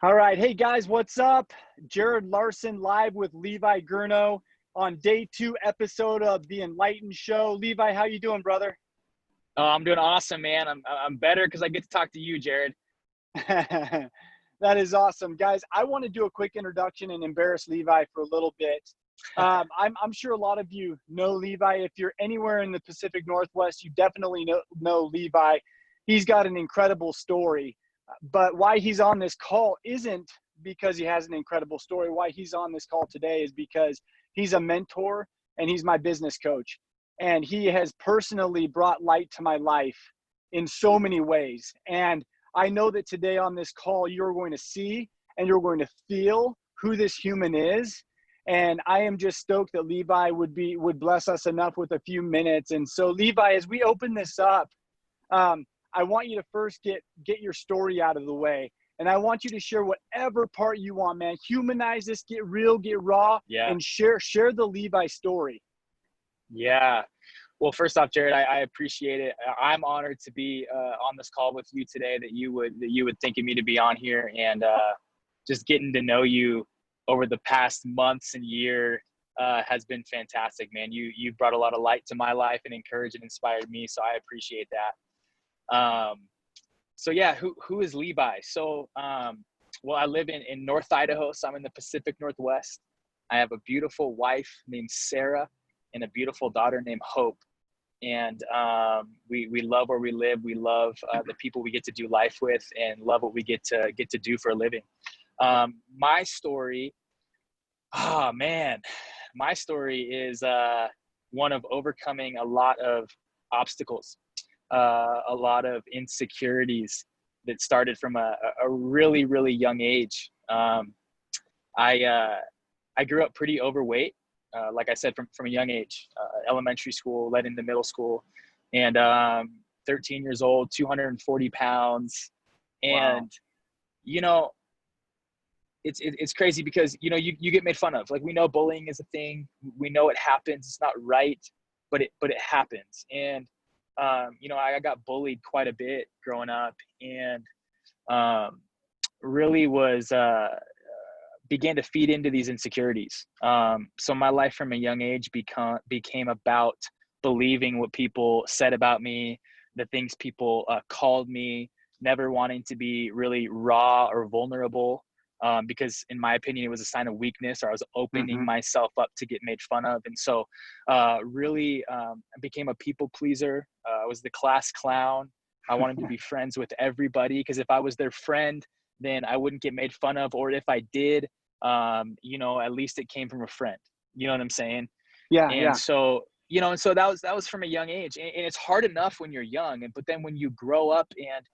All right. Hey, guys, what's up? Jared Larson live with Levi Gurno on day 2 episode of the NlightN show. Levi, how you doing, brother? Oh, I'm doing awesome, man. I'm better because I get to talk to you, Jared. That is awesome. Guys, I want to do a quick introduction and embarrass Levi for a little bit. I'm sure a lot of you know Levi. If you're anywhere in the Pacific Northwest, you definitely know Levi. He's got an incredible story. But why he's on this call isn't because he has an incredible story. Why he's on this call today is because he's a mentor and he's my business coach. And he has personally brought light to my life in so many ways. And I know that today on this call, you're going to see and you're going to feel who this human is. And I am just stoked that Levi would bless us enough with a few minutes. And so, Levi, as we open this up, I want you to first get your story out of the way. And I want you to share whatever part you want, man. Humanize this, get real, get raw, and share the Levi story. Yeah. Well, first off, Jared, I appreciate it. I'm honored to be on this call with you today, that you would think of me to be on here, and just getting to know you over the past months and year has been fantastic, man. You've brought a lot of light to my life and encouraged and inspired me. So I appreciate that. So yeah, who is Levi? So, well, I live in North Idaho, so I'm in the Pacific Northwest. I have a beautiful wife named Sarah and a beautiful daughter named Hope. And, we love where we live. We love, the people we get to do life with, and love what we get to do for a living. My story, my story is, one of overcoming a lot of obstacles. A lot of insecurities that started from a really, really young age. I grew up pretty overweight, like I said, from a young age, elementary school, led into middle school, and 13 years old, 240 pounds. And, wow. It's crazy because, you get made fun of. Like, we know bullying is a thing. We know it happens. It's not right, but it happens. And I got bullied quite a bit growing up, and really began to feed into these insecurities. So my life from a young age became about believing what people said about me, the things people called me, never wanting to be really raw or vulnerable. Because in my opinion, it was a sign of weakness, or I was opening myself up to get made fun of. And so really I became a people pleaser. I was the class clown. I wanted to be friends with everybody, because if I was their friend, then I wouldn't get made fun of. Or if I did, at least it came from a friend. You know what I'm saying? Yeah. And so, and so that was from a young age. And it's hard enough when you're young. But then when you grow up and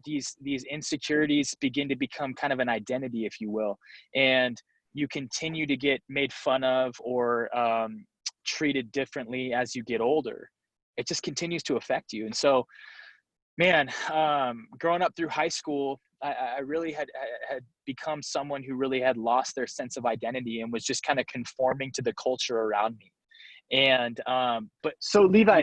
these insecurities begin to become kind of an identity, if you will, and you continue to get made fun of or treated differently as you get older, it just continues to affect you. And so, man, growing up through high school, I really had become someone who really had lost their sense of identity and was just kind of conforming to the culture around me. And but so, Levi,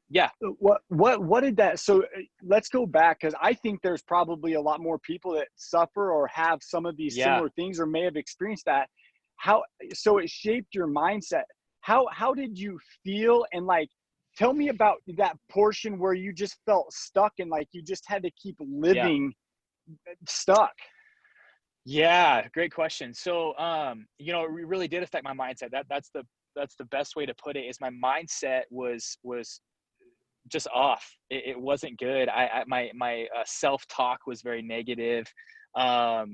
yeah, what did that, so let's go back, because I think there's probably a lot more people that suffer or have some of these similar things, or may have experienced that. So it shaped your mindset. How did you feel? And like, tell me about that portion where you just felt stuck and like you just had to keep living stuck. Yeah, great question. So it really did affect my mindset. That's the best way to put it, is my mindset was just off. It wasn't good. My self-talk was very negative. I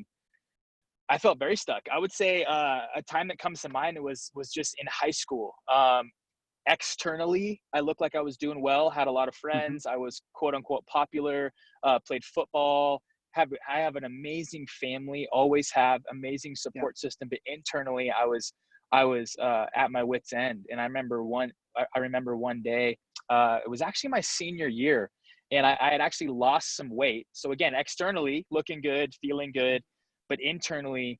felt very stuck. I would say a time that comes to mind was just in high school. Externally, I looked like I was doing well, had a lot of friends. I was quote unquote popular, played football. I have an amazing family, always have amazing support system, but internally I was at my wit's end. And I remember one day, it was actually my senior year, and I had actually lost some weight. So again, externally looking good, feeling good, but internally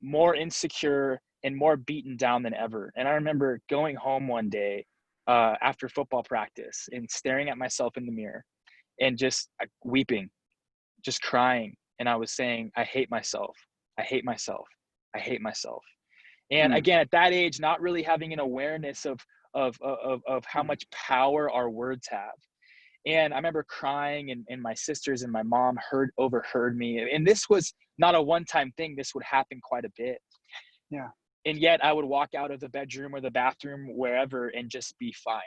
more insecure and more beaten down than ever. And I remember going home one day after football practice and staring at myself in the mirror and just weeping, just crying. and I was saying, I hate myself. I hate myself. I hate myself. And Mm. again, at that age, not really having an awareness of how much power our words have. And I remember crying, and my sisters and my mom overheard me. And this was not a one-time thing. This would happen quite a bit. Yeah. And yet I would walk out of the bedroom or the bathroom, wherever, and just be fine.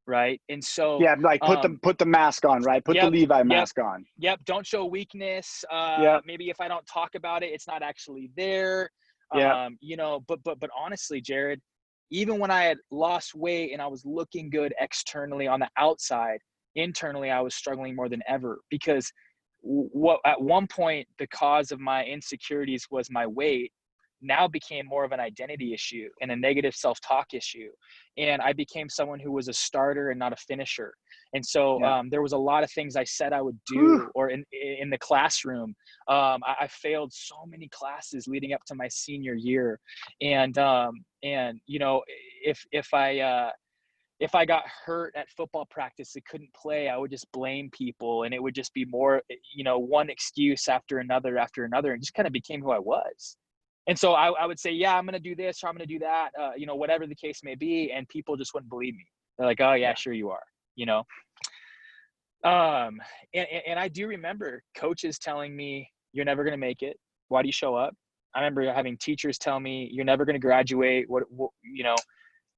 Right. And so, Yeah, like put the mask on, right? Put the yep, Levi yep, mask on. yep. Don't show weakness. Yep. Maybe if I don't talk about it, it's not actually there. Yep. But honestly, Jared, even when I had lost weight and I was looking good externally on the outside, internally, I was struggling more than ever, because what at one point the cause of my insecurities was my weight now became more of an identity issue and a negative self-talk issue. And I became someone who was a starter and not a finisher. And so Yeah. there was a lot of things I said I would Whew. do, or in the classroom. I failed so many classes leading up to my senior year. And if I got hurt at football practice and couldn't play, I would just blame people, and it would just be more, one excuse after another, and just kind of became who I was. And so I would say, yeah, I'm going to do this, or I'm going to do that, whatever the case may be. And people just wouldn't believe me. They're like, oh yeah, sure you are, and I do remember coaches telling me, you're never going to make it. Why do you show up? I remember having teachers tell me, you're never going to graduate.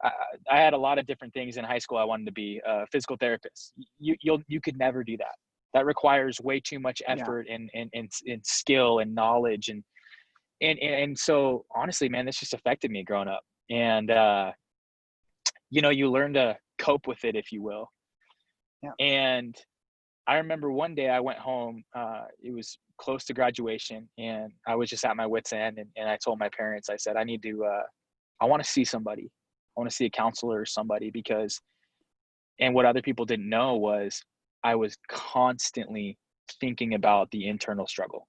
I had a lot of different things in high school. I wanted to be a physical therapist. You could never do that. That requires way too much effort and skill and knowledge. And so honestly, man, this just affected me growing up. And, you learn to cope with it, if you will. Yeah. And I remember one day I went home, it was close to graduation, and I was just at my wit's end. And I told my parents, I said, I want to see somebody. I want to see a counselor or somebody, and what other people didn't know was I was constantly thinking about the internal struggle.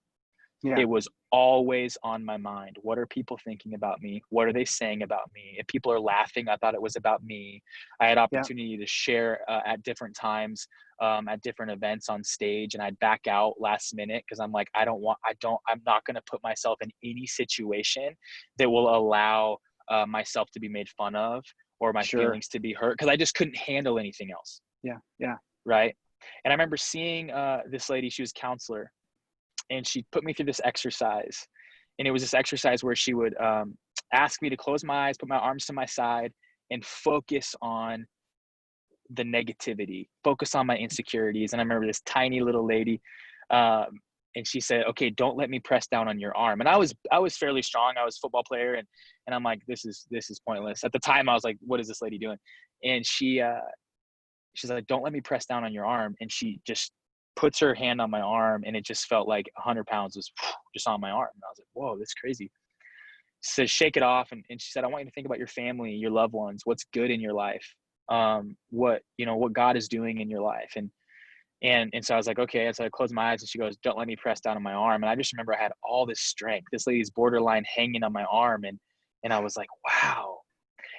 Yeah. It was always on my mind. What are people thinking about me? What are they saying about me? If people are laughing, I thought it was about me. I had opportunity to share at different times, at different events on stage, and I'd back out last minute because I'm like, I'm not going to put myself in any situation that will allow myself to be made fun of or my feelings to be hurt, because I just couldn't handle anything else. Yeah. Yeah. Right. And I remember seeing this lady, she was a counselor, and she put me through this exercise. And it was this exercise where she would ask me to close my eyes, put my arms to my side, and focus on the negativity, focus on my insecurities. And I remember this tiny little lady, and she said, okay, don't let me press down on your arm. And I was fairly strong. I was a football player. And I'm like, this is pointless. At the time, I was like, what is this lady doing? And she's like, don't let me press down on your arm. And she just puts her hand on my arm, and it just felt like 100 pounds was just on my arm. And I was like, whoa, that's crazy. She said, shake it off. And she said, I want you to think about your family, your loved ones, what's good in your life, what God is doing in your life. And so I was like, okay. And so I closed my eyes, and she goes, don't let me press down on my arm. And I just remember I had all this strength. This lady's borderline hanging on my arm. And I was like, wow.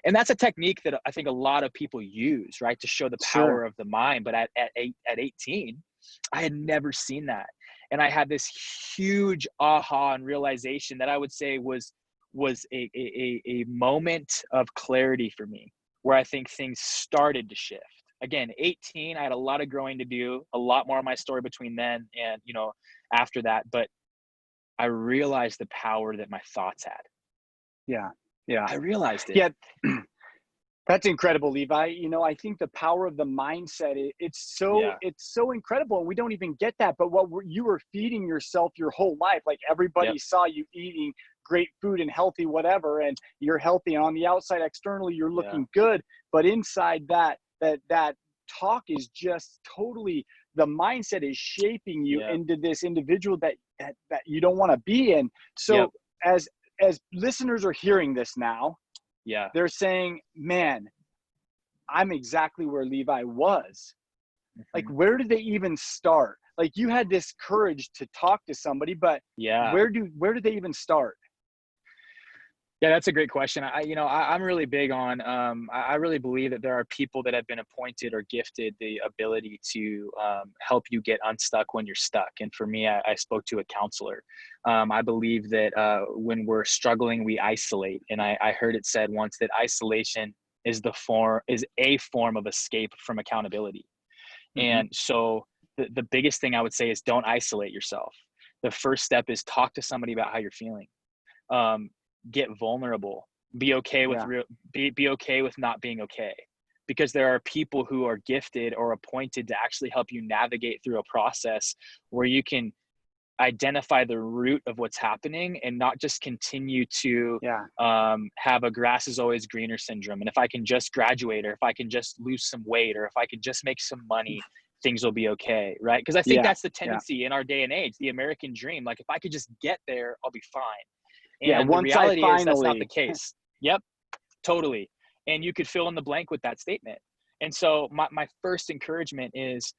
And that's a technique that I think a lot of people use, right, to show the power of the mind. But at 18, I had never seen that. And I had this huge aha and realization that I would say was a moment of clarity for me, where I think things started to shift. Again, 18, I had a lot of growing to do, a lot more of my story between then and, after that. But I realized the power that my thoughts had. Yeah. Yeah. I realized it. Yeah. That's incredible, Levi. I think the power of the mindset, it's so incredible. And we don't even get that. But you were feeding yourself your whole life. Like everybody saw you eating great food and healthy, whatever, and you're healthy. And on the outside, externally, you're looking good. But inside that talk is just totally, the mindset is shaping you into this individual that you don't want to be in. So as listeners are hearing this now, they're saying, man, I'm exactly where Levi was. Mm-hmm. Like, where did they even start? Like, you had this courage to talk to somebody, but where do they even start? Yeah, that's a great question. I'm really big on, I really believe that there are people that have been appointed or gifted the ability to help you get unstuck when you're stuck. And for me, I spoke to a counselor. I believe that when we're struggling, we isolate. And I heard it said once that isolation is a form of escape from accountability. Hmm. And so the biggest thing I would say is don't isolate yourself. The first step is talk to somebody about how you're feeling. um, get vulnerable, be okay with Yeah. be okay with not being okay, because there are people who are gifted or appointed to actually help you navigate through a process where you can identify the root of what's happening and not just continue to Yeah. have a grass is always greener syndrome. And if I can just graduate, or if I can just lose some weight, or if I could just make some money, things will be okay, right? Because I think Yeah. that's the Yeah. tendency in our day and age, the American dream. Like, if I could just get there, I'll be fine. Yeah. And the Once I reality is that's not the finally, case. Yep, totally. And you could fill in the blank with that statement. And so my first encouragement is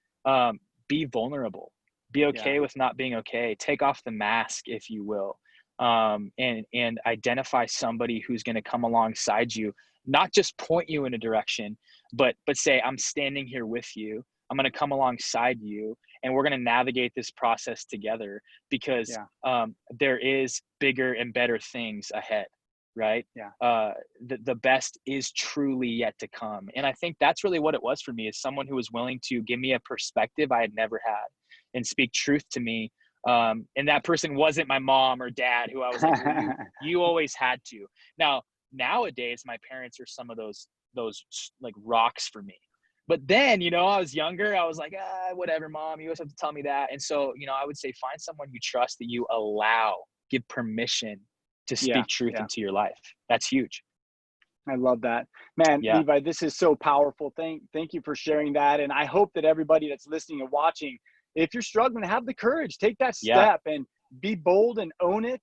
be vulnerable, be yeah. okay with not being okay, take off the mask, if you will, and identify somebody who's going to come alongside you, not just point you in a direction, but say, I'm standing here with you. I'm going to come alongside you, and we're going to navigate this process together, because Yeah. there is bigger and better things ahead, right? Yeah. The best is truly yet to come. And I think that's really what it was for me, is someone who was willing to give me a perspective I had never had and speak truth to me. And that person wasn't my mom or dad, who I was like, well, you always had to. Now, nowadays, my parents are some of those like rocks for me. But then, I was younger. I was like, whatever, mom, you always have to tell me that. And so, I would say find someone you trust, that you give permission to Yeah. speak truth Yeah. into your life. That's huge. I love that. Man, Yeah. Levi, this is so powerful. Thank you for sharing that. And I hope that everybody that's listening and watching, if you're struggling, have the courage, take that Yeah. step and be bold and own it.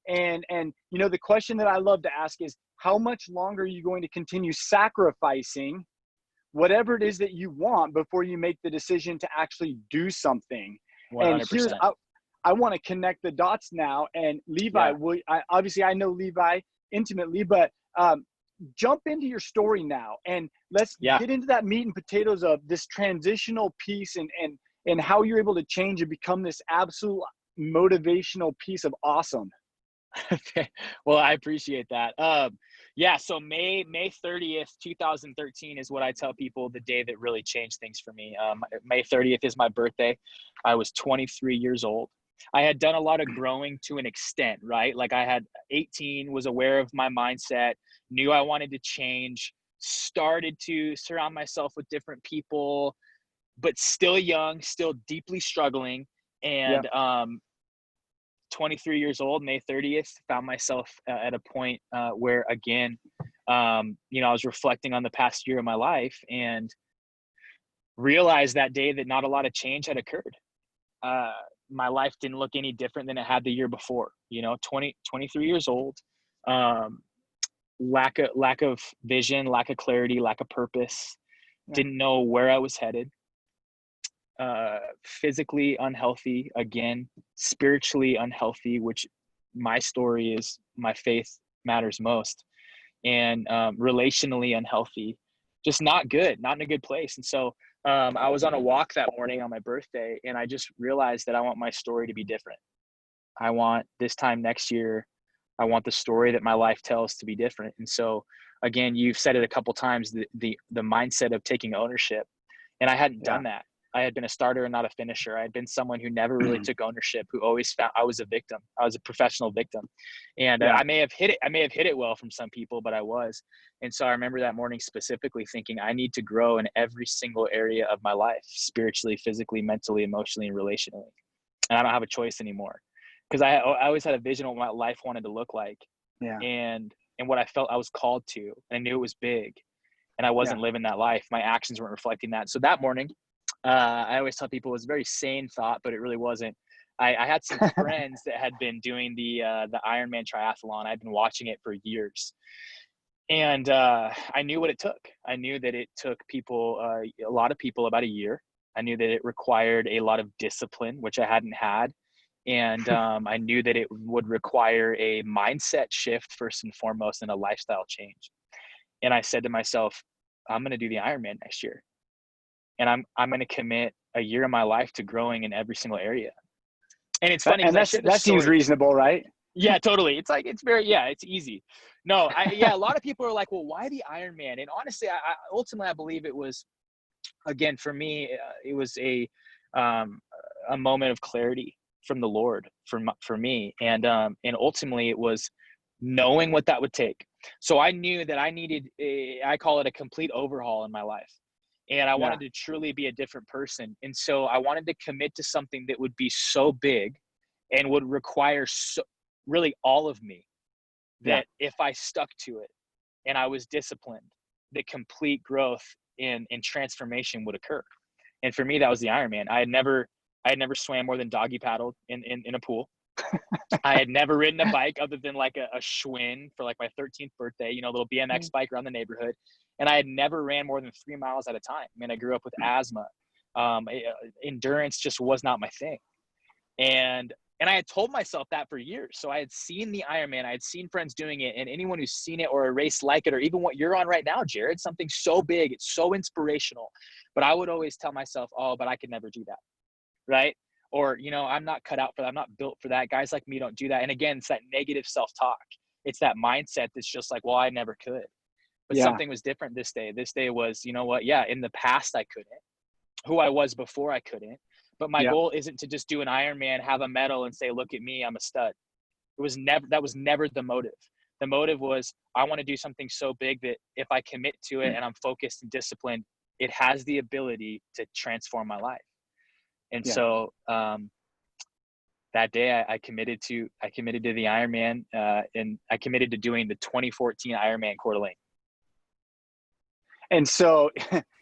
And the question that I love to ask is, how much longer are you going to continue sacrificing whatever it is that you want before you make the decision to actually do something? And here's 100%. I want to connect the dots now. And Levi, Yeah. obviously I know Levi intimately, but jump into your story now, and let's Yeah. get into that meat and potatoes of this transitional piece, and how you're able to change and become this absolute motivational piece of awesome. Well, I appreciate that. Yeah. So May 30th, 2013 is what I tell people, the day that really changed things for me. May 30th is my birthday. I was 23 years old. I had done a lot of growing to an extent, right? Like, I had 18, was aware of my mindset, knew I wanted to change, started to surround myself with different people, but still young, still deeply struggling. Yeah. And 23 years old, May 30th, found myself at a point where, again, I was reflecting on the past year of my life, and realized that day that not a lot of change had occurred. Uh, my life didn't look any different than it had the year before. 23 years old, um, lack of vision, lack of clarity, lack of purpose, Yeah. didn't know where I was headed. Physically unhealthy again, spiritually unhealthy, which my story is my faith matters most, and relationally unhealthy, just not good, not in a good place. And so I was on a walk that morning on my birthday, and I just realized that I want my story to be different. I want, this time next year, I want the story that my life tells to be different. And so, again, you've said it a couple times, the mindset of taking ownership. And I hadn't Yeah. done that. I had been a starter and not a finisher. I had been someone who never really took ownership, who always found I was a victim. I was a professional victim. And Yeah. I may have hit it. I may have hit it well from some people, but I was. And so I remember that morning specifically thinking, I need to grow in every single area of my life, spiritually, physically, mentally, emotionally, and relationally. And I don't have a choice anymore, because I always had a vision of what my life wanted to look like, Yeah. and what I felt I was called to. And I knew it was big, and I Yeah. wasn't living that life. My actions weren't reflecting that. So that morning, I always tell people, it was a very sane thought, but it really wasn't. I had some friends that had been doing the Ironman triathlon. I'd been watching it for years, and I knew what it took. I knew that it took people, a lot of people, about a year. I knew that it required a lot of discipline, which I hadn't had, And I knew that it would require a mindset shift first and foremost, and a lifestyle change. And I said to myself, I'm going to do the Ironman next year, and I'm going to commit a year of my life to growing in every single area. And it's funny because I share this that seems story. reasonable, right? Yeah, totally. It's like, it's very, yeah, it's easy. No, a lot of people are like, well, why the Ironman? And honestly, ultimately, I believe it was, again, for me, it was a moment of clarity from the Lord for me. And ultimately it was knowing what that would take. So I knew that I needed I call it a complete overhaul in my life. And I wanted to truly be a different person. And so I wanted to commit to something that would be so big and would require really all of me, that if I stuck to it and I was disciplined, the complete growth and transformation would occur. And for me, that was the Ironman. I had never swam more than doggy paddled in a pool. I had never ridden a bike other than like a Schwinn for like my 13th birthday, a little BMX bike around the neighborhood. And I had never ran more than 3 miles at a time. I mean, I grew up with asthma. Endurance just was not my thing. And I had told myself that for years. So I had seen the Ironman, I had seen friends doing it, and anyone who's seen it or a race like it, or even what you're on right now, Jared, something so big, it's so inspirational. But I would always tell myself, oh, but I could never do that. Right. Or, I'm not cut out for that. I'm not built for that. Guys like me don't do that. And again, it's that negative self-talk. It's that mindset that's just like, well, I never could. But something was different this day. This day was, you know what? Yeah, in the past I couldn't. Who I was before I couldn't. But my goal isn't to just do an Ironman, have a medal, and say, look at me, I'm a stud. That was never the motive. The motive was, I want to do something so big that if I commit to it and I'm focused and disciplined, it has the ability to transform my life. And so that day I committed to the Ironman, and I committed to doing the 2014 Ironman Coeur d'Alene. And so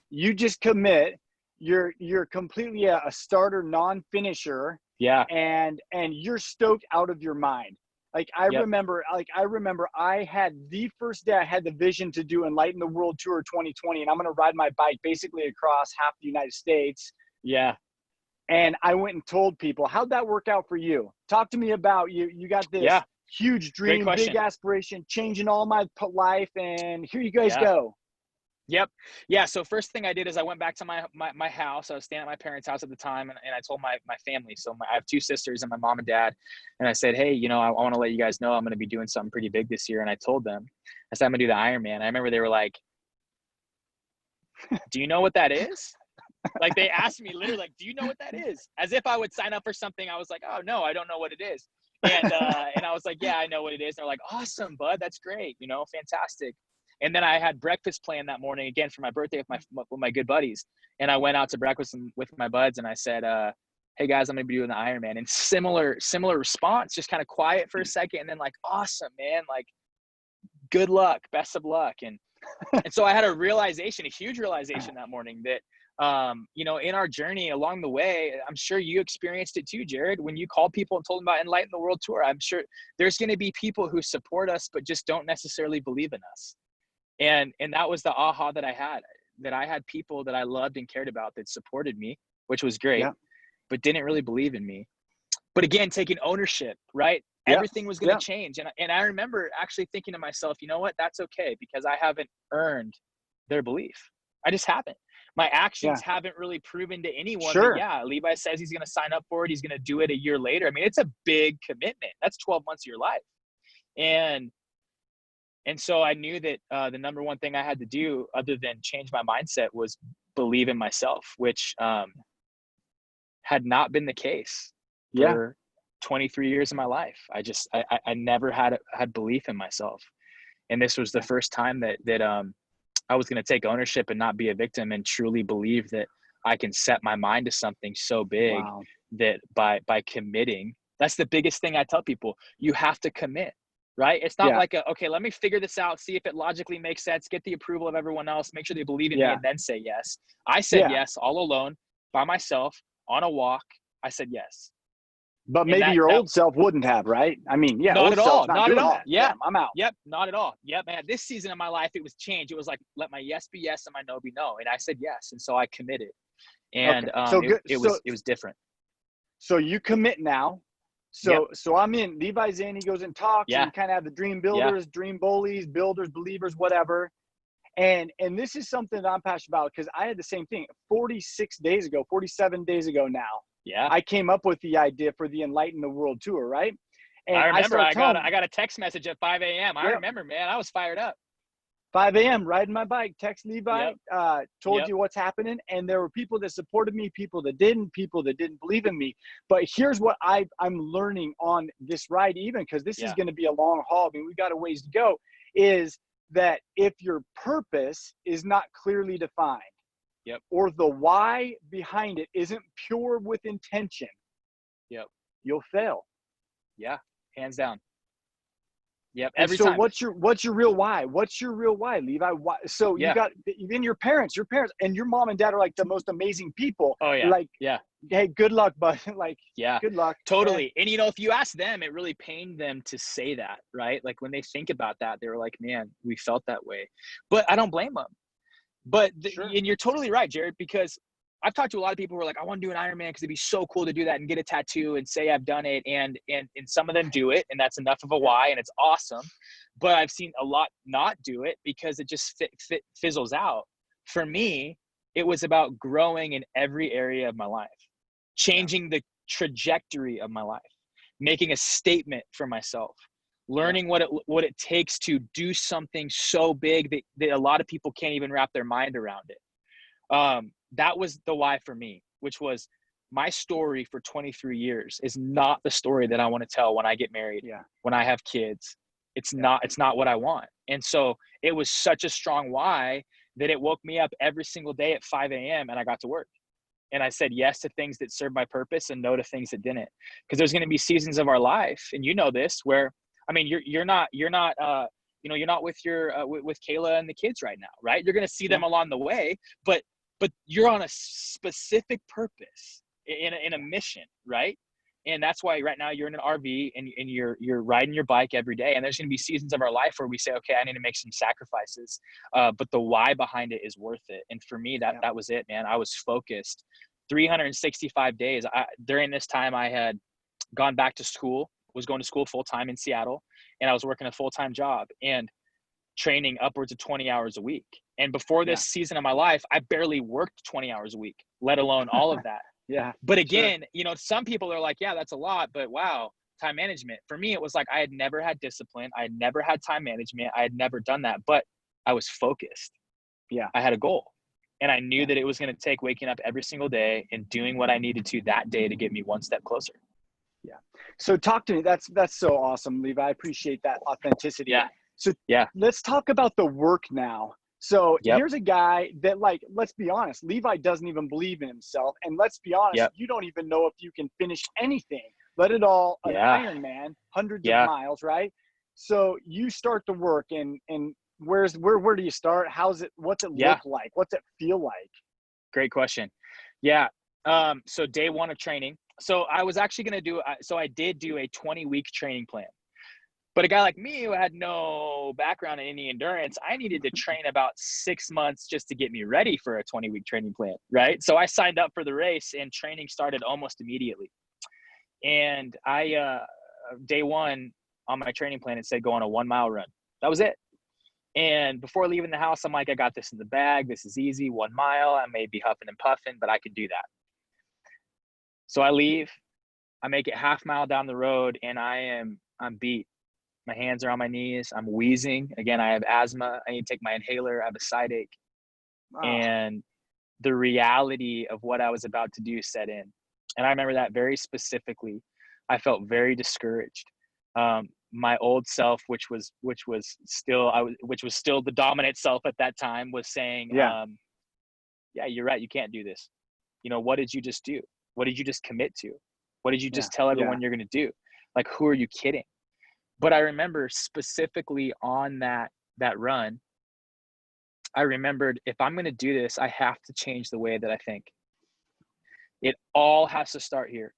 you just commit, you're completely a starter, non-finisher. Yeah. And you're stoked out of your mind. Like I remember I had the first day I had the vision to do NlightN the World Tour 2020, and I'm going to ride my bike basically across half the United States. Yeah. And I went and told people. How'd that work out for you? Talk to me about you. You got this huge dream, big aspiration, changing all my life, and here you guys go. Yep. Yeah. So first thing I did is I went back to my house. I was staying at my parents' house at the time, and I told my family. So I have 2 sisters and my mom and dad. And I said, hey, I want to let you guys know I'm going to be doing something pretty big this year. And I told them, I said, I'm going to do the Ironman. I remember they were like, do you know what that is? Like they asked me literally, like, do you know what that is? As if I would sign up for something. I was like, oh no, I don't know what it is. And I was like, yeah, I know what it is. And they're like, awesome, bud. That's great. Fantastic. And then I had breakfast planned that morning again for my birthday with my good buddies. And I went out to breakfast with my buds, and I said, hey guys, I'm going to be doing the Ironman. And similar response, just kind of quiet for a second. And then like, awesome, man. Like, good luck, best of luck. And so I had a huge realization that morning that, in our journey along the way, I'm sure you experienced it too, Jared, when you called people and told them about NlightN the World Tour. I'm sure there's going to be people who support us, but just don't necessarily believe in us. And that was the aha that I had people that I loved and cared about that supported me, which was great, but didn't really believe in me. But again, taking ownership, right? Everything was going to change. And I remember actually thinking to myself, you know what, that's okay, because I haven't earned their belief. I just haven't. My actions haven't really proven to anyone that, Levi says he's going to sign up for it. He's going to do it a year later. I mean, it's a big commitment. That's 12 months of your life. And so I knew that the number one thing I had to do other than change my mindset was believe in myself, which had not been the case for 23 years of my life. I never had belief in myself. And this was the first time that I was going to take ownership and not be a victim, and truly believe that I can set my mind to something so big that by committing, that's the biggest thing I tell people. You have to commit, right? It's not like okay, let me figure this out, see if it logically makes sense, get the approval of everyone else, make sure they believe in me, and then say yes. I said yes, all alone, by myself, on a walk. I said yes. But maybe your old self wouldn't have, right? I mean, not at all. Not at all. Yeah, I'm out. Yep, not at all. Yep, man. This season of my life, it was changed. It was like, let my yes be yes and my no be no. And I said yes, and so I committed. And it was different. So you commit now. Yep. So I'm in. Levi's in. He goes and talks, and Yeah. you kind of have the dream Yeah. builders, dream bullies, builders, believers, whatever. And this is something that I'm passionate about because I had the same thing 46 days ago, 47 days ago now. Yeah. I came up with the idea for the Enlighten the World tour, right? And I remember started telling, I got a text message at 5 a.m. I yep, remember, man. I was fired up. 5 a.m. riding my bike, text Levi, Yep. told Yep. you what's happening. And there were people that supported me, people that didn't believe in me. But here's what I'm learning on this ride, even because this is going to be a long haul. I mean, we got a ways to go, is that if your purpose is not clearly defined, yep, or the why behind it isn't pure with intention, yep, you'll fail. Yeah, hands down. Yep, And every so time. what's your real why? What's your real why, Levi? Why? So you got even your parents and your mom and dad are like the most amazing people. Oh yeah. Like, yeah. Hey, good luck, bud. Like, yeah, good luck. totally. And you know, if you ask them, it really pained them to say that, right? Like when they think about that, they were like, man, we felt that way. But I don't blame them. But Sure. and you're totally right, Jared, because I've talked to a lot of people who are like, I want to do an Ironman because it'd be so cool to do that and get a tattoo and say I've done it. And some of them do it, and that's enough of a why, and it's awesome. But I've seen a lot not do it because it just fizzles out. For me, it was about growing in every area of my life, changing the trajectory of my life, making a statement for myself, learning what it takes to do something so big that a lot of people can't even wrap their mind around it. That was the why for me, which was my story for 23 years is not the story that I want to tell when I get married, when I have kids. It's not what I want. And so it was such a strong why that it woke me up every single day at 5 a.m. and I got to work. And I said yes to things that served my purpose and no to things that didn't. Because there's going to be seasons of our life, and you know this, where, I mean, you're not you know, you're not with your with Kayla and the kids right now, right? You're going to see them along the way, but you're on a specific purpose in a mission, right? And that's why right now you're in an RV and you're riding your bike every day. And there's going to be seasons of our life where we say, okay, I need to make some sacrifices, but the why behind it is worth it. And for me, that was it, man. I was focused 365 days. During this time, I had gone back to school, was going to school full time in Seattle, and I was working a full-time job and training upwards of 20 hours a week. And before this season of my life, I barely worked 20 hours a week, let alone all of that. But again, you know, some people are like, yeah, that's a lot, but wow, time management. For me, it was like, I had never had discipline. I had never had time management. I had never done that, but I was focused. I had a goal, and I knew that it was going to take waking up every single day and doing what I needed to that day to get me one step closer. So talk to me. That's so awesome, Levi. I appreciate that authenticity. So let's talk about the work now. So here's a guy that, like, let's be honest, Levi doesn't even believe in himself. And let's be honest, you don't even know if you can finish anything, let it all an Ironman, hundreds of miles, right? So you start the work, and where do you start? What's it look like? What's it feel like? Great question. So day one of training. So I was actually going to I did do a 20-week training plan. But a guy like me who had no background in any endurance, I needed to train about 6 months just to get me ready for a 20-week training plan, right? So I signed up for the race, and training started almost immediately. And day one on my training plan, it said go on a 1 mile run. That was it. And before leaving the house, I'm like, I got this in the bag. This is easy, 1 mile. I may be huffing and puffing, but I can do that. So I leave, I make it half mile down the road, and I'm beat. My hands are on my knees. I'm wheezing. Again, I have asthma. I need to take my inhaler. I have a side ache. And the reality of what I was about to do set in. And I remember that very specifically. I felt very discouraged. My old self, which was still the dominant self at that time, was saying, yeah, you're right. You can't do this. You know, what did you just do? What did you just commit to? What did you just tell everyone you're going to do? Like, who are you kidding? But I remember specifically on that run, I remembered, if I'm going to do this, I have to change the way that I think. It all has to start here.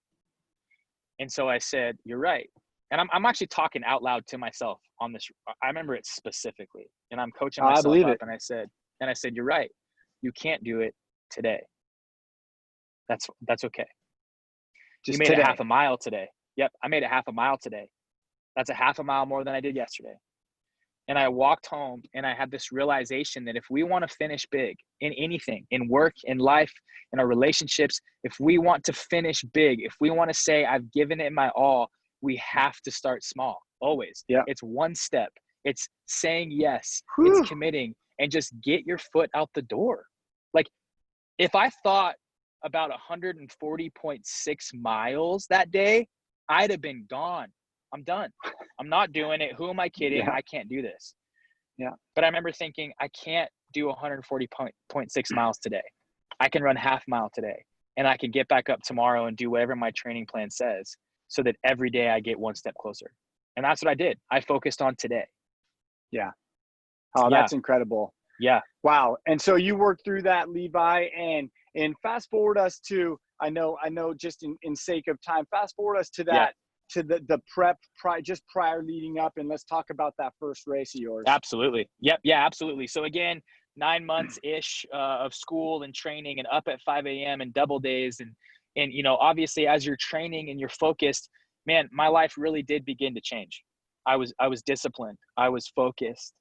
And so I said, you're right. And I'm actually talking out loud to myself on this. I remember it specifically, and I'm coaching myself up. And I said, you're right. You can't do it today. That's okay. You made it half a mile today. Yep, I made it half a mile today. That's a half a mile more than I did yesterday. And I walked home and I had this realization that if we want to finish big in anything, in work, in life, in our relationships, if we want to finish big, if we want to say, I've given it my all, we have to start small, always. Yeah. It's one step. It's saying yes. Whew. It's committing, and just get your foot out the door. Like, if I thought about 140.6 miles that day, I'd have been gone. I'm done. I'm not doing it. Who am I kidding? Yeah. I can't do this. Yeah. But I remember thinking, I can't do 140.6 miles today. I can run half mile today, and I can get back up tomorrow and do whatever my training plan says, so that every day I get one step closer. And that's what I did. I focused on today. Yeah. Oh, Yeah. that's incredible. Yeah. Wow. And so you worked through that, Levi, and fast forward us to, I know just in sake of time, fast forward us to that, Yeah. to the prep just prior leading up, and let's talk about that first race of yours. Absolutely. Yep. Yeah, absolutely. So again, 9 months ish of school and training, and up at 5 a.m. and double days. And, you know, obviously as you're training and you're focused, man, my life really did begin to change. I was disciplined. I was focused.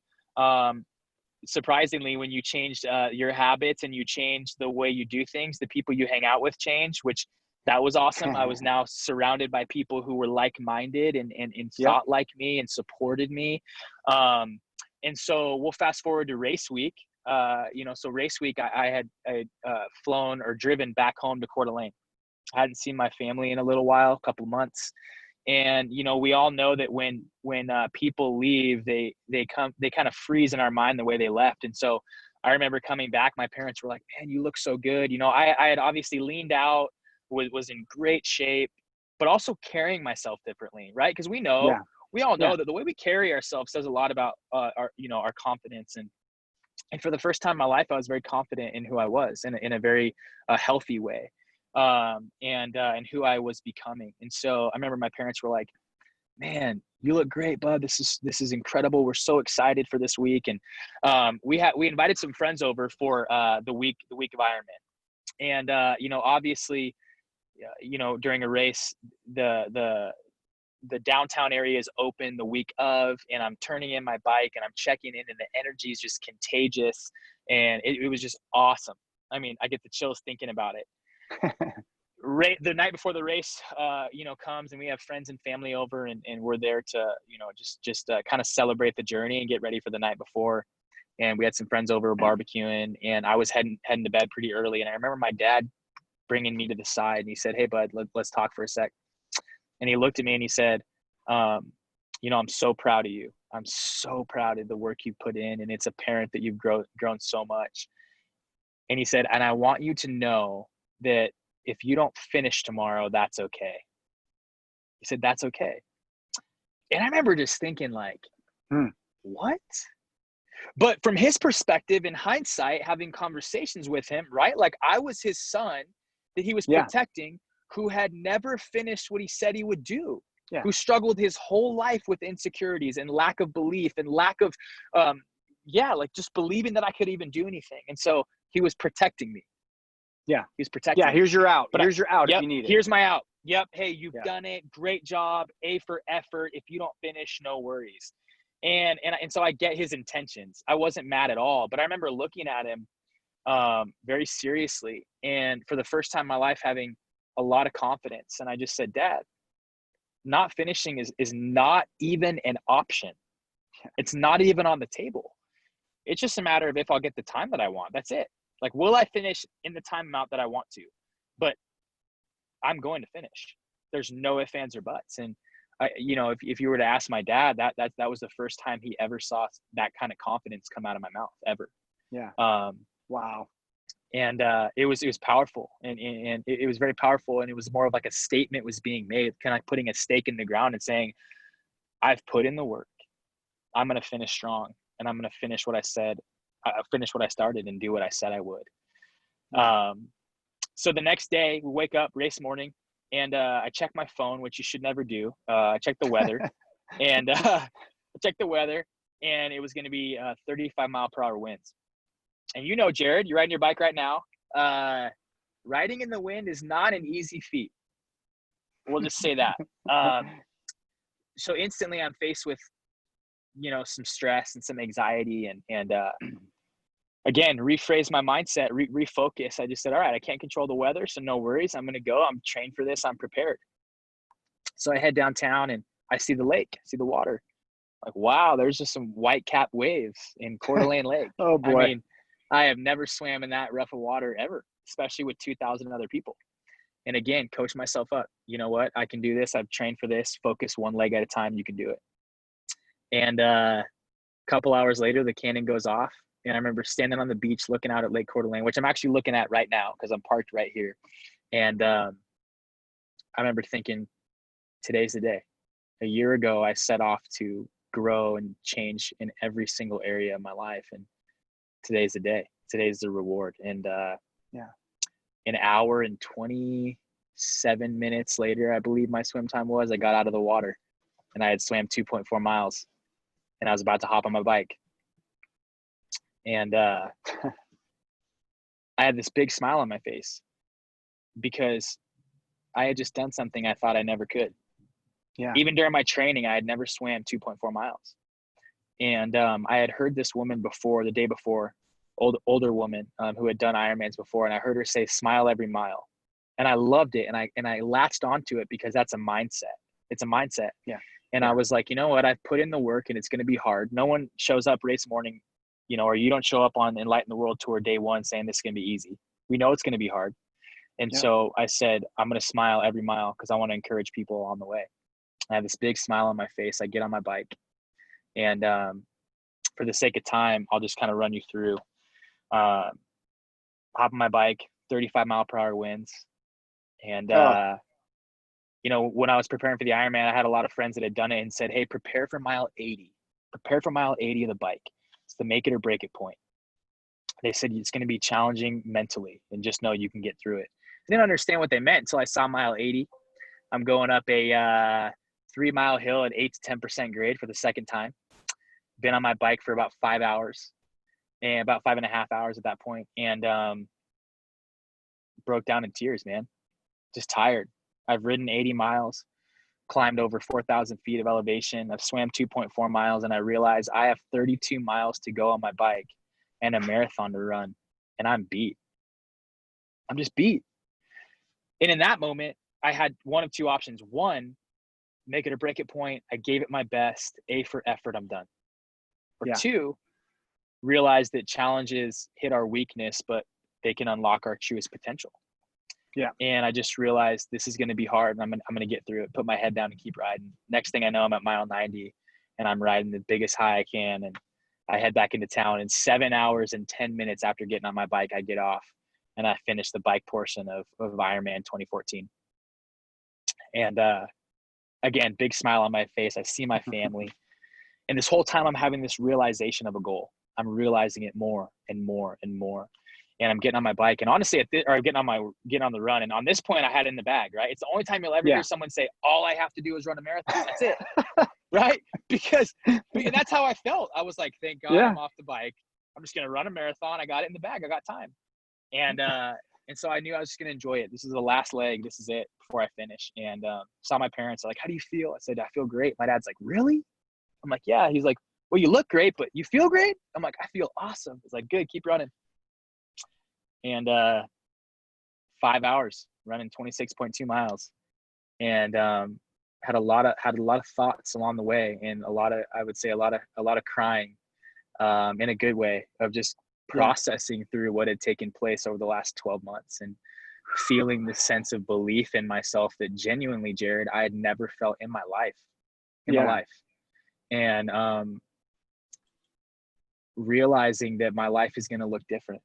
Surprisingly, when you changed your habits and you change the way you do things, the people you hang out with change, which that was awesome. I was now surrounded by people who were like-minded and thought like me and supported me. And so we'll fast forward to race week. You know, so race week, I had flown or driven back home to Coeur d'Alene. I hadn't seen my family in a little while, a couple months. And, you know, we all know that when people leave, they kind of freeze in our mind the way they left. And so I remember coming back, my parents were like, man, you look so good. You know, I had obviously leaned out, was in great shape, but also carrying myself differently, right? Because we all know that the way we carry ourselves says a lot about our confidence. And for the first time in my life, I was very confident in who I was in a very healthy way, and who I was becoming. And so I remember my parents were like, man, you look great, bud. This is incredible. We're so excited for this week. And we invited some friends over for the week of Ironman. And you know, obviously, you know, during a race, the downtown area is open the week of, and I'm turning in my bike and I'm checking in, and the energy is just contagious. And it was just awesome. I mean, I get the chills thinking about it. The night before the race, you know, comes, and we have friends and family over, and we're there to, you know, just kind of celebrate the journey and get ready for the night before. And we had some friends over barbecuing, and I was heading to bed pretty early. And I remember my dad bringing me to the side, and he said, hey, bud, let's talk for a sec. And he looked at me and he said, you know, I'm so proud of you. I'm so proud of the work you put in, and it's apparent that you've grown so much. And he said, and I want you to know that if you don't finish tomorrow, that's okay. He said, that's okay. And I remember just thinking like, what? But from his perspective, in hindsight, having conversations with him, right? Like, I was his son that he was protecting, who had never finished what he said he would do, who struggled his whole life with insecurities and lack of belief and lack of, like just believing that I could even do anything. And so he was protecting me. Yeah, he was protecting me. Here's your out. Here's your out if you need it. Here's my out. Yep. Hey, you've done it. Great job. A for effort. If you don't finish, no worries. And so I get his intentions. I wasn't mad at all, but I remember looking at him very seriously, and for the first time in my life having a lot of confidence. And I just said, Dad, not finishing is not even an option. It's not even on the table. It's just a matter of if I'll get the time that I want. That's it. Like, will I finish in the time amount that I want to? But I'm going to finish. There's no ifs, ands, or buts. And you know, if you were to ask my dad, that was the first time he ever saw that kind of confidence come out of my mouth ever. Yeah. Wow. And it was powerful, and it was very powerful. And it was more of like a statement was being made, kind of putting a stake in the ground and saying, I've put in the work. I'm going to finish strong, and I'm going to finish what I said. Finish what I started and do what I said I would. So the next day we wake up, race morning, and I check my phone, which you should never do. I check the weather, and I checked the weather, and it was going to be 35-mile-per-hour winds. And you know, Jared, you're riding your bike right now. Riding in the wind is not an easy feat. We'll just say that. So instantly I'm faced with, some stress and some anxiety and again, rephrase my mindset, refocus. I just said, all right, I can't control the weather, so no worries. I'm going to go. I'm trained for this. I'm prepared. So I head downtown and I see the lake, I see the water. Like, wow, there's just some white cap waves in Coeur d'Alene Lake. Oh boy. I mean, I have never swam in that rough of water ever, especially with 2,000 other people. And again, coach myself up. You know what? I can do this. I've trained for this. Focus one leg at a time. You can do it. And a couple hours later, the cannon goes off. And I remember standing on the beach looking out at Lake Coeur d'Alene, which I'm actually looking at right now because I'm parked right here. And I remember thinking, today's the day. A year ago, I set off to grow and change in every single area of my life. And today's the day. Today's the reward. And an hour and 27 minutes later, I believe my swim time was, I got out of the water and I had swam 2.4 miles and I was about to hop on my bike. And I had this big smile on my face because I had just done something I thought I never could. Yeah. Even during my training, I had never swam 2.4 miles. And I had heard this woman before, the day before, older woman who had done Ironmans before. And I heard her say, smile every mile. And I loved it. And I latched onto it because that's a mindset. It's a mindset. Yeah. And I was like, you know what? I've put in the work and it's going to be hard. No one shows up race morning, or you don't show up on NlightN the World Tour day one saying this is going to be easy. We know it's going to be hard. And so I said, I'm going to smile every mile because I want to encourage people on the way. I have this big smile on my face. I get on my bike. And for the sake of time, I'll just kind of run you through. Hop on my bike, 35-mile-per-hour winds. And, when I was preparing for the Ironman, I had a lot of friends that had done it and said, hey, prepare for mile 80. Prepare for mile 80 of the bike. It's the make it or break it point. They said it's going to be challenging mentally and just know you can get through it. I didn't understand what they meant until I saw mile 80. I'm going up a 3-mile hill at 8 to 10% grade for the second time. Been on my bike for about 5 hours and about 5.5 hours at that point. And broke down in tears, man. Just tired. I've ridden 80 miles, climbed over 4,000 feet of elevation. I've swam 2.4 miles and I realized I have 32 miles to go on my bike and a marathon to run. And I'm beat. I'm just beat. And in that moment, I had one of two options. One, make it or break it point. I gave it my best. A for effort, I'm done. Or two, realize that challenges hit our weakness, but they can unlock our truest potential. Yeah. And I just realized this is going to be hard and I'm going to get through it, put my head down and keep riding. Next thing I know, I'm at mile 90 and I'm riding the biggest high I can. And I head back into town and 7 hours and 10 minutes after getting on my bike, I get off and I finish the bike portion of Ironman 2014. And again, big smile on my face. I see my family. And this whole time I'm having this realization of a goal. I'm realizing it more and more and more. And I'm getting on my bike. And honestly, getting on the run. And on this point, I had it in the bag, right? It's the only time you'll ever hear someone say, all I have to do is run a marathon. That's it. Right? Because that's how I felt. I was like, thank God I'm off the bike. I'm just going to run a marathon. I got it in the bag. I got time. And so I knew I was just going to enjoy it. This is the last leg. This is it before I finish. And saw my parents like, how do you feel? I said, I feel great. My dad's like, really? I'm like, yeah. He's like, well, you look great, but you feel great? I'm like, I feel awesome. He's like, good, keep running. And 5 hours running 26.2 miles and had a lot of thoughts along the way and a lot of crying in a good way of just processing through what had taken place over the last 12 months and feeling the sense of belief in myself that genuinely, Jared, I had never felt in my life. And realizing that my life is going to look different.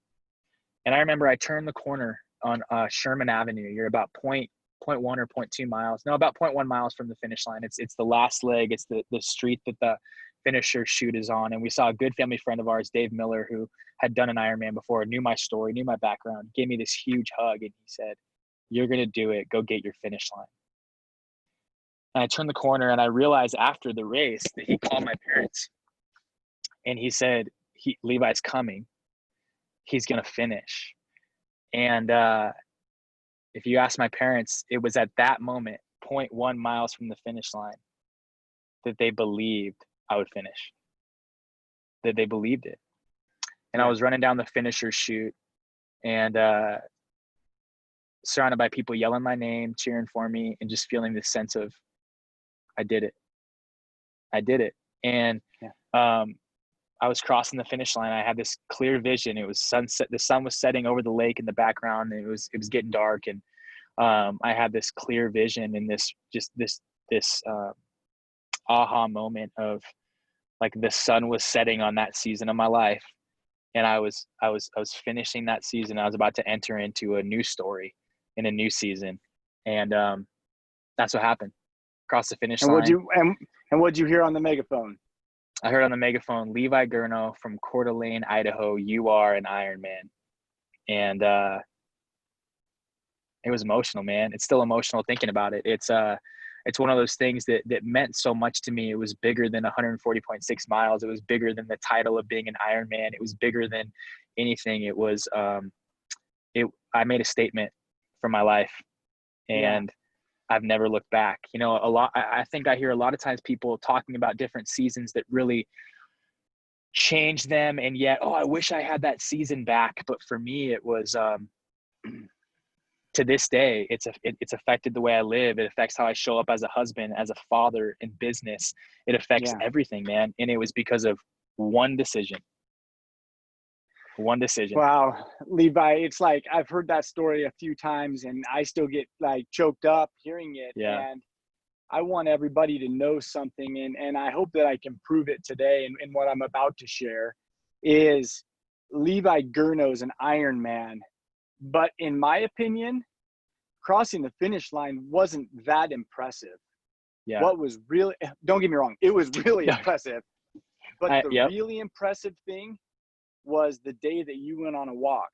And I remember I turned the corner on Sherman Avenue. You're about 0.1 or 0.2 miles. No, about 0.1 miles from the finish line. It's the last leg. It's the street that the finisher chute is on. And we saw a good family friend of ours, Dave Miller, who had done an Ironman before, knew my story, knew my background, gave me this huge hug. And he said, you're going to do it. Go get your finish line. And I turned the corner and I realized after the race that he called my parents and he said, Levi's coming. He's going to finish. And if you ask my parents, it was at that moment 0.1 miles from the finish line that they believed I would finish, that they believed it. And I was running down the finisher's chute and surrounded by people yelling my name, cheering for me, and just feeling this sense of, I did it. I did it. And I was crossing the finish line. I had this clear vision. It was sunset. The sun was setting over the lake in the background, and it was getting dark. And I had this clear vision and this aha moment of like the sun was setting on that season of my life. And I was finishing that season. I was about to enter into a new story in a new season. And that's what happened. Across the finish line. What'd you hear on the megaphone? I heard on the megaphone, Levi Gurno from Coeur d'Alene, Idaho, you are an Ironman. And it was emotional, man. It's still emotional thinking about it. It's one of those things that meant so much to me. It was bigger than 140.6 miles. It was bigger than the title of being an Ironman. It was bigger than anything. It was I made a statement for my life, and I've never looked back. You know, I think I hear a lot of times people talking about different seasons that really changed them, and yet, oh, I wish I had that season back. But for me, it was to this day, it's affected the way I live. It affects how I show up as a husband, as a father, in business. It affects everything, man. And it was because of one decision. One decision. Wow, Levi, it's like I've heard that story a few times and I still get like choked up hearing it. Yeah. And I want everybody to know something, and I hope that I can prove it today. And what I'm about to share is Levi Gurno's an Ironman. But in my opinion, crossing the finish line wasn't that impressive. Yeah. What was really, don't get me wrong, it was really impressive. But the really impressive thing was the day that you went on a walk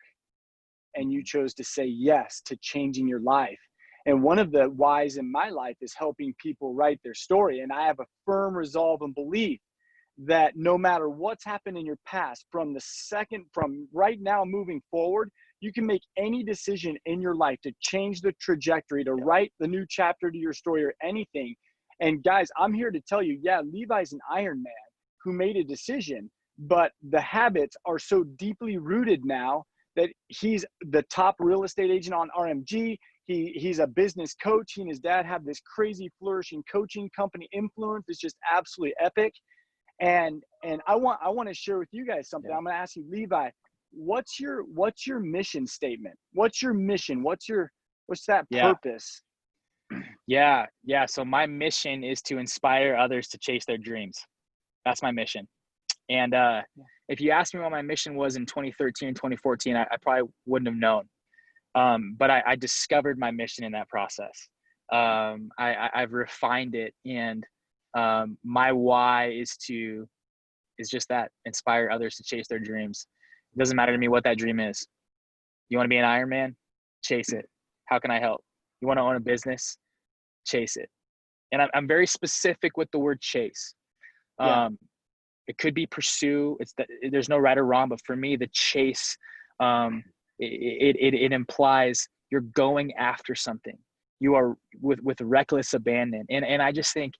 and you chose to say yes to changing your life. And one of the whys in my life is helping people write their story. And I have a firm resolve and belief that no matter what's happened in your past, from right now moving forward, you can make any decision in your life to change the trajectory, to write the new chapter to your story or anything. And guys, I'm here to tell you, Levi's an Ironman who made a decision, but the habits are so deeply rooted now that he's the top real estate agent on RMG. He's a business coach. He and his dad have this crazy flourishing coaching company. Influence is just absolutely epic. And I want to share with you guys something. I'm going to ask you, Levi, what's your mission statement? What's your mission? What's that purpose? Yeah. So my mission is to inspire others to chase their dreams. That's my mission. And if you asked me what my mission was in 2013 and 2014, I probably wouldn't have known. But I discovered my mission in that process. I've refined it, and my why is just that: inspire others to chase their dreams. It doesn't matter to me what that dream is. You want to be an Ironman? Chase it. How can I help? You want to own a business? Chase it. And I'm very specific with the word chase. It could be pursue. There's no right or wrong, but for me, the chase, it implies you're going after something. You are with reckless abandon. And I just think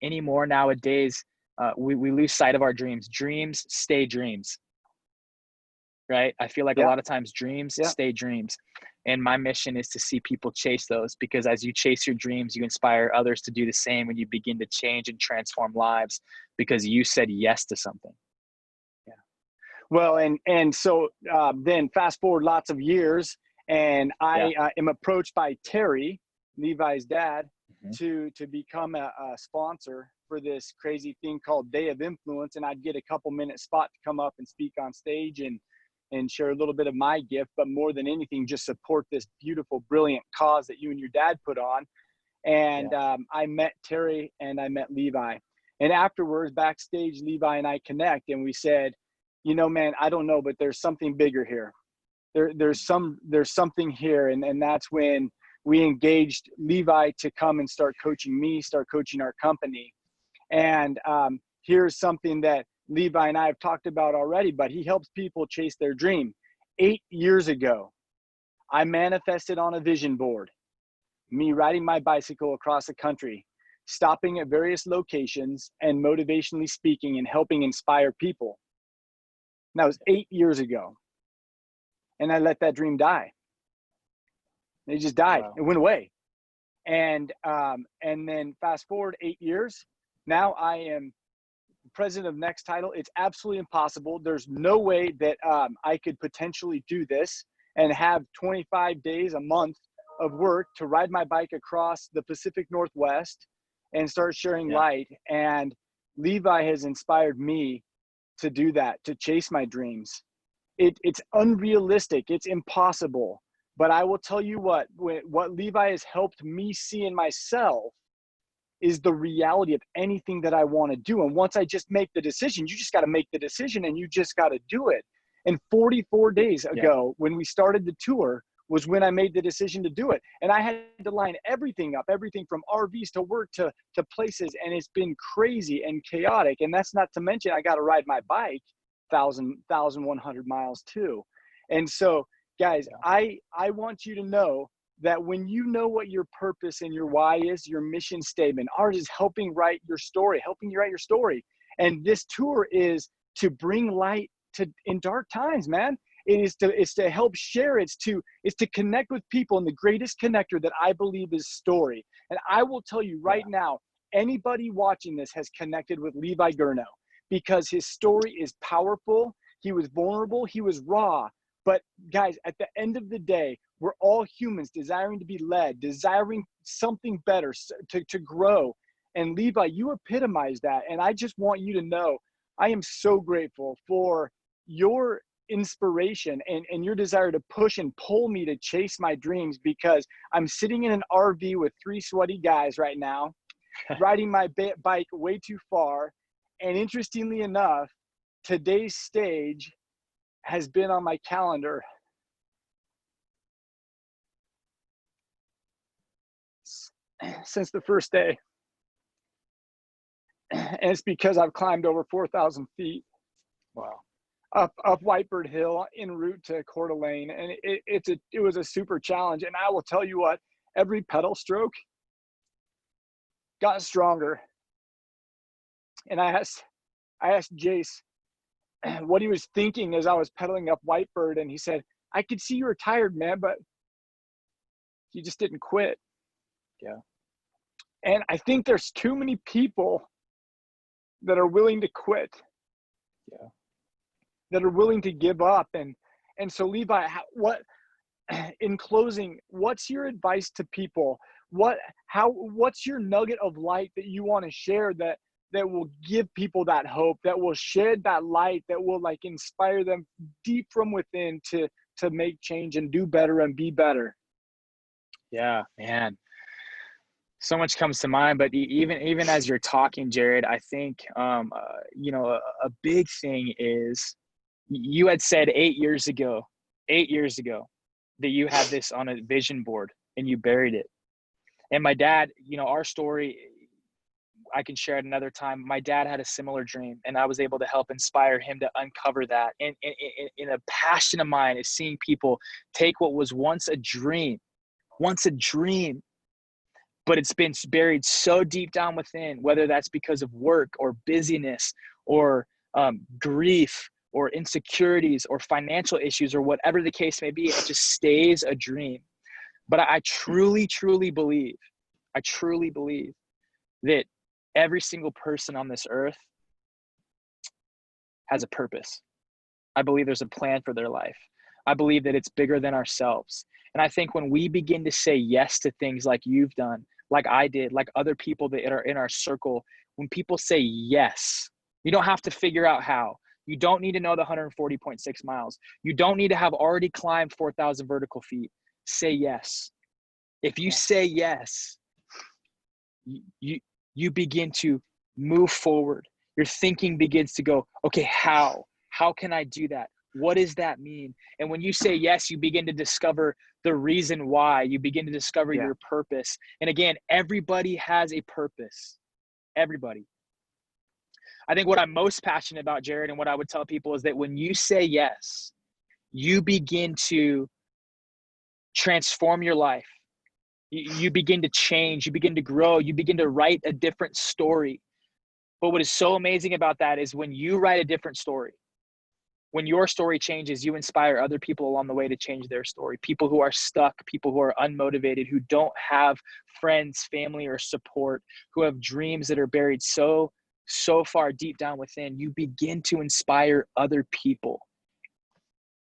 anymore nowadays, we lose sight of our dreams. Dreams stay dreams, right? I feel like a lot of times dreams stay dreams. And my mission is to see people chase those, because as you chase your dreams, you inspire others to do the same when you begin to change and transform lives because you said yes to something. Yeah. Well, and so then fast forward lots of years, and I am approached by Terry, Levi's dad, to become a sponsor for this crazy thing called Day of Influence. And I'd get a couple minute spot to come up and speak on stage and share a little bit of my gift, but more than anything, just support this beautiful, brilliant cause that you and your dad put on. And I met Terry and I met Levi. And afterwards, backstage, Levi and I connect, and we said, you know, man, I don't know, but there's something bigger here. There's something here. And that's when we engaged Levi to come and start coaching me, start coaching our company. And here's something that Levi and I have talked about already, but he helps people chase their dream. 8 years ago, I manifested on a vision board me riding my bicycle across the country, stopping at various locations and motivationally speaking and helping inspire people. And that was 8 years ago. And I let that dream die. It just died. Wow. It went away. And then fast forward 8 years. Now I am president of Next Title. It's absolutely impossible. There's no way that I could potentially do this and have 25 days a month of work to ride my bike across the Pacific Northwest and start sharing light. And Levi has inspired me to do that, to chase my dreams. It's unrealistic. It's impossible. But I will tell you what Levi has helped me see in myself is the reality of anything that I want to do. And once I just make the decision, you just got to make the decision and you just got to do it. And 44 days ago, when we started the tour, was when I made the decision to do it. And I had to line everything up, everything from RVs to work to places. And it's been crazy and chaotic. And that's not to mention, I got to ride my bike 1,100 miles too. And so guys, I want you to know that when you know what your purpose and your why is, your mission statement, ours is helping you write your story. And this tour is to bring light in dark times, man. It's to help share. It's to connect with people. And the greatest connector that I believe is story. And I will tell you right now, anybody watching this has connected with Levi Gurno because his story is powerful. He was vulnerable. He was raw. But guys, at the end of the day, we're all humans desiring to be led, desiring something better, to grow. And Levi, you epitomize that. And I just want you to know, I am so grateful for your inspiration and your desire to push and pull me to chase my dreams, because I'm sitting in an RV with 3 sweaty guys right now, riding my bike way too far. And interestingly enough, today's stage has been on my calendar since the first day. And it's because I've climbed over 4,000 feet. Wow. Up Whitebird Hill en route to Coeur d'Alene. And it was a super challenge. And I will tell you what, every pedal stroke got stronger. And I asked Jace what he was thinking as I was pedaling up Whitebird. And he said, I could see you were tired, man, but you just didn't quit. Yeah. And I think there's too many people that are willing to quit. Yeah. That are willing to give up. And so Levi, in closing, what's your advice to people? What's your nugget of light that you want to share that will give people that hope, that will shed that light, that will like inspire them deep from within to make change and do better and be better? Yeah, man. So much comes to mind, but even as you're talking, Jared, I think, a big thing is you had said 8 years ago that you had this on a vision board and you buried it. And my dad, our story, I can share it another time. My dad had a similar dream, and I was able to help inspire him to uncover that. And in a passion of mine is seeing people take what was once a dream, but it's been buried so deep down within, whether that's because of work or busyness or grief or insecurities or financial issues or whatever the case may be. It just stays a dream. But I truly, truly believe that every single person on this earth has a purpose. I believe there's a plan for their life. I believe that it's bigger than ourselves. And I think when we begin to say yes to things like you've done, like I did, like other people that are in our circle, when people say yes, you don't have to figure out how. You don't need to know the 140.6 miles. You don't need to have already climbed 4,000 vertical feet. Say yes. If you say yes, you begin to move forward. Your thinking begins to go, okay, how can I do that? What does that mean? And when you say yes, you begin to discover the reason why. You begin to discover your purpose. And again, everybody has a purpose. Everybody. I think what I'm most passionate about, Jared, and what I would tell people is that when you say yes, you begin to transform your life. You begin to change, you begin to grow, you begin to write a different story. But what is so amazing about that is when you write a different story, when your story changes, you inspire other people along the way to change their story. People who are stuck, people who are unmotivated, who don't have friends, family, or support, who have dreams that are buried so far deep down within, you begin to inspire other people.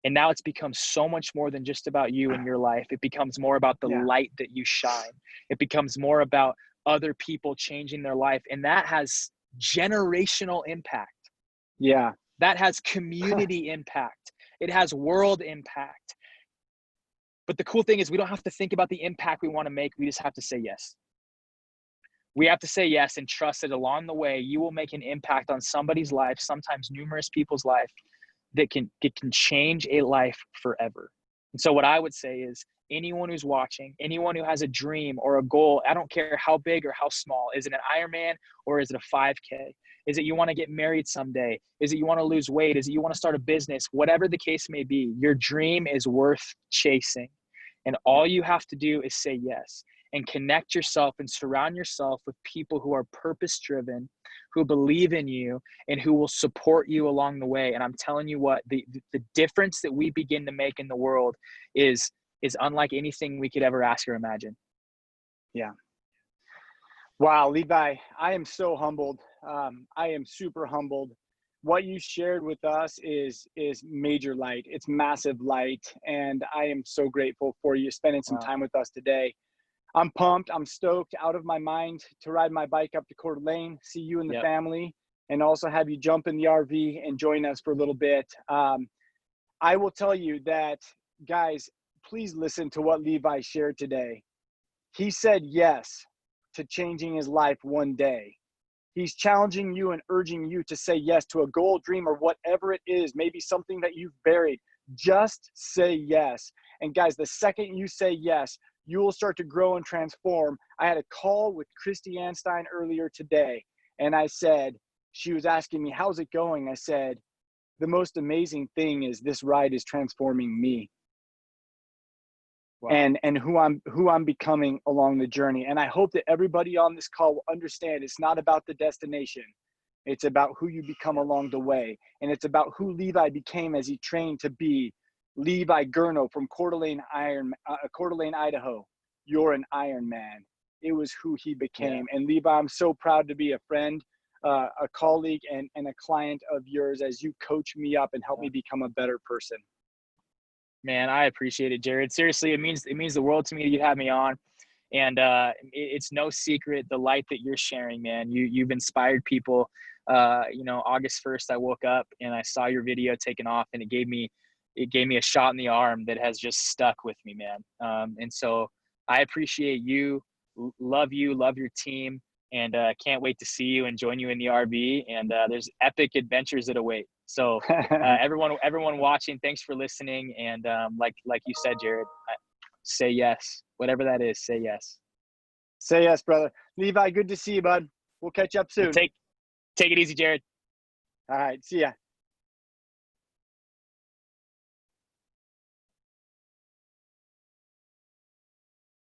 And now it's become so much more than just about you and your life. It becomes more about the light that you shine. It becomes more about other people changing their life. And that has generational impact. Yeah. That has community impact. It has world impact. But the cool thing is we don't have to think about the impact we want to make. We just have to say yes. We have to say yes and trust that along the way, you will make an impact on somebody's life, sometimes numerous people's life, that can change a life forever. And so what I would say is anyone who's watching, anyone who has a dream or a goal, I don't care how big or how small, is it an Ironman or is it a 5K? Is it you want to get married someday? Is it you want to lose weight? Is it you want to start a business? Whatever the case may be, your dream is worth chasing. And all you have to do is say yes and connect yourself and surround yourself with people who are purpose-driven, who believe in you, and who will support you along the way. And I'm telling you what, the difference that we begin to make in the world is unlike anything we could ever ask or imagine. Yeah. Wow, Levi, I am so humbled. I am super humbled. What you shared with us is major light. It's massive light. And I am so grateful for you spending some time with us today. I'm pumped. I'm stoked out of my mind to ride my bike up to Coeur d'Alene, see you and the family, and also have you jump in the RV and join us for a little bit. I will tell you that, guys, please listen to what Levi shared today. He said yes to changing his life one day. He's challenging you and urging you to say yes to a goal, dream, or whatever it is, maybe something that you've buried. Just say yes. And guys, the second you say yes, you will start to grow and transform. I had a call with Christy Anstein earlier today, and I said, she was asking me, how's it going? I said, the most amazing thing is this ride is transforming me. Wow. And who I'm becoming along the journey. And I hope that everybody on this call will understand it's not about the destination. It's about who you become along the way. And it's about who Levi became as he trained to be Levi Gurno from Coeur d'Alene, Idaho. You're an Iron Man. It was who he became. Yeah. And Levi, I'm so proud to be a friend, a colleague, and a client of yours as you coach me up and help me become a better person. Man, I appreciate it, Jared. Seriously, it means the world to me that you have me on. And it's no secret the light that you're sharing, man. You've inspired people. August 1st, I woke up and I saw your video taken off, and it gave me a shot in the arm that has just stuck with me, man. And so I appreciate you, love your team, and can't wait to see you and join you in the RV. And there's epic adventures that await. So everyone watching, thanks for listening. And like you said, Jared, say yes. Whatever that is, say yes. Say yes, brother. Levi, good to see you, bud. We'll catch up soon. Take it easy, Jared. All right. See ya.